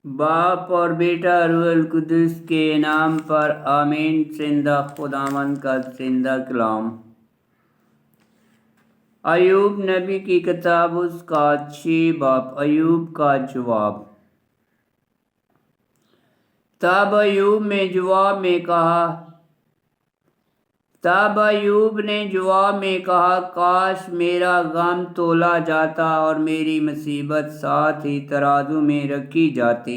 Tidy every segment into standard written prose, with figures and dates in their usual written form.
باپ اور بیٹا روح القدس کے نام پر آمین۔ زندہ خداوند کا زندہ کلام۔ ایوب نبی کی کتاب اس کا 6 باب۔ ایوب کا جواب۔ تب ایوب نے جواب میں کہا کاش میرا غم تولا جاتا اور میری مصیبت ساتھ ہی ترازو میں رکھی جاتی،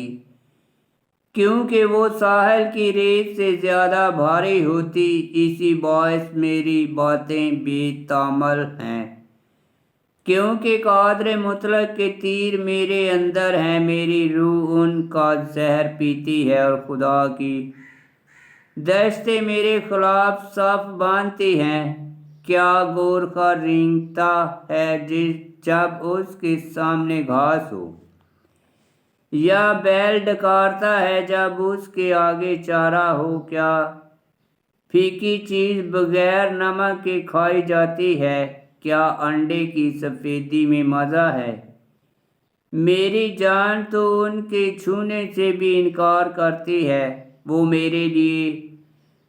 کیونکہ وہ ساحل کی ریت سے زیادہ بھاری ہوتی، اسی باعث میری باتیں بے تامل ہیں۔ کیونکہ قادر مطلق کے تیر میرے اندر ہیں، میری روح ان کا زہر پیتی ہے اور خدا کی دشتیں میرے خلاف صف باندھتی ہیں۔ کیا گورخر رینگتا ہے جب اس کے سامنے گھاس ہو، یا بیل ڈکارتا ہے جب اس کے آگے چارہ ہو؟ کیا پھیکی چیز بغیر نمک کے کھائی جاتی ہے؟ کیا انڈے کی سفیدی میں مزہ ہے؟ میری جان تو ان کے چھونے سے بھی انکار کرتی ہے، وہ میرے لیے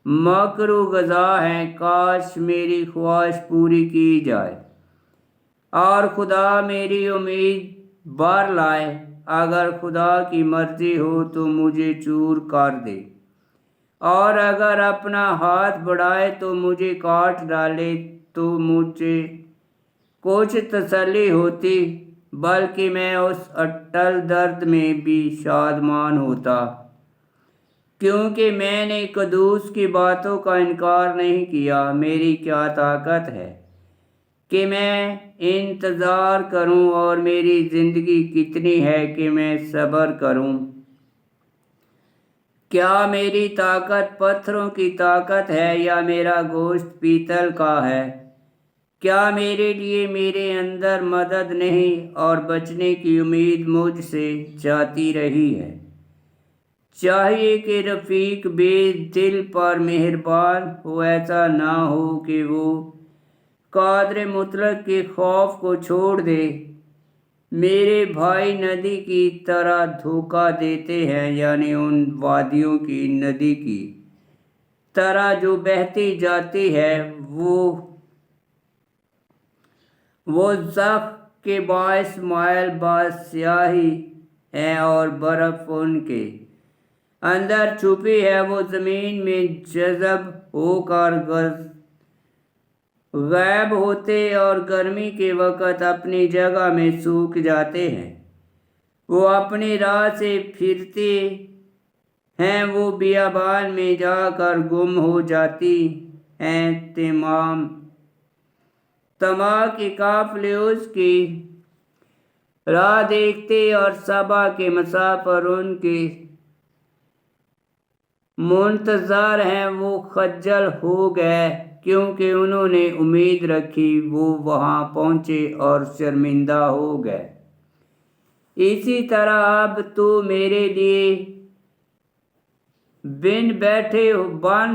مکروہ غذا ہے۔ کاش میری خواہش پوری کی جائے اور خدا میری امید بھر لائے۔ اگر خدا کی مرضی ہو تو مجھے چور کر دے، اور اگر اپنا ہاتھ بڑھائے تو مجھے کاٹ ڈالے، تو مجھے کچھ تسلی ہوتی، بلکہ میں اس اٹل درد میں بھی شادمان ہوتا، کیونکہ میں نے قدوس کی باتوں کا انکار نہیں کیا۔ میری کیا طاقت ہے کہ میں انتظار کروں، اور میری زندگی کتنی ہے کہ میں صبر کروں؟ کیا میری طاقت پتھروں کی طاقت ہے، یا میرا گوشت پیتل کا ہے؟ کیا میرے لیے میرے اندر مدد نہیں، اور بچنے کی امید مجھ سے جاتی رہی ہے؟ چاہیے کہ رفیق بے دل پر مہربان ہو، ایسا نہ ہو کہ وہ قادر مطلق کے خوف کو چھوڑ دے۔ میرے بھائی ندی کی طرح دھوکہ دیتے ہیں، یعنی ان وادیوں کی ندی کی طرح جو بہتی جاتی ہے۔ وہ زخم کے باعث مائل باز سیاہی ہے، اور برف ان کے اندر چھپی ہے۔ وہ زمین میں جذب ہو کر غائب ہوتے اور گرمی کے وقت اپنی جگہ میں سوکھ جاتے ہیں۔ وہ اپنی راہ سے پھرتے ہیں، وہ بیابان میں جا کر گم ہو جاتی ہیں۔ تمام کے قافلے اس کی راہ دیکھتے، اور صبا کے مسافر ان کے منتظر ہیں۔ وہ خجل ہو گئے، کیونکہ انہوں نے امید رکھی، وہ وہاں پہنچے اور شرمندہ ہو گئے۔ اسی طرح اب تو میرے لیے بن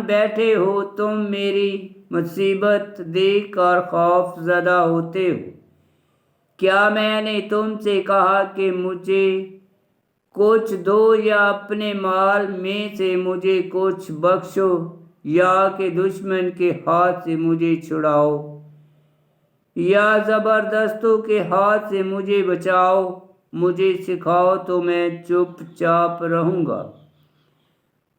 بیٹھے ہو، تم میری مصیبت دیکھ کر خوف زدہ ہوتے ہو۔ کیا میں نے تم سے کہا کہ مجھے کچھ دو، یا اپنے مال میں سے مجھے کچھ بخشو، یا کہ دشمن کے ہاتھ سے مجھے چھڑاؤ، یا زبردستوں کے ہاتھ سے مجھے بچاؤ؟ مجھے سکھاؤ تو میں چپ چاپ رہوں گا۔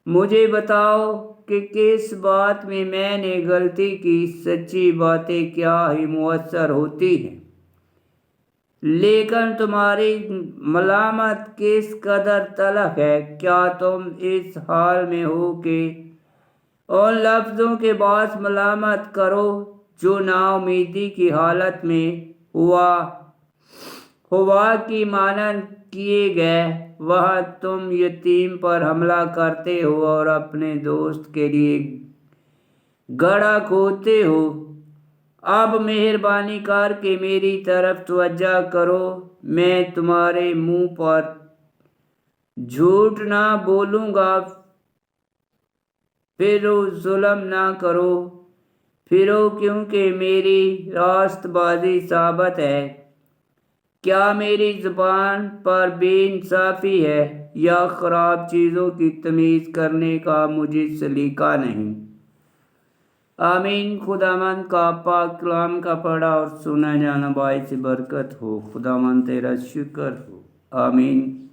مجھے بتاؤ کہ کس بات میں نے غلطی کی۔ سچی باتیں کیا ہی مؤثر ہوتی ہیں، لیکن تمہاری ملامت کس قدر تلخ ہے۔ کیا تم اس حال میں ہو کہ ان لفظوں کے باعث ملامت کرو جو نا امیدی کی حالت میں ہوا کی مانند کیے گئے؟ وہاں تم یتیم پر حملہ کرتے ہو اور اپنے دوست کے لیے گڑھا کھودتے ہو۔ اب مہربانی کر کے میری طرف توجہ کرو، میں تمہارے منہ پر جھوٹ نہ بولوں گا۔ پھرو، ظلم نہ کرو، پھرو، کیونکہ میری راست بازی ثابت ہے۔ کیا میری زبان پر بے انصافی ہے؟ یا خراب چیزوں کی تمیز کرنے کا مجھے سلیقہ نہیں۔ آمین۔ خداوند کا پاک کلام کا پڑھا اور سنا جانا باعث برکت ہو۔ خداوند تیرا شکر ہو۔ آمین۔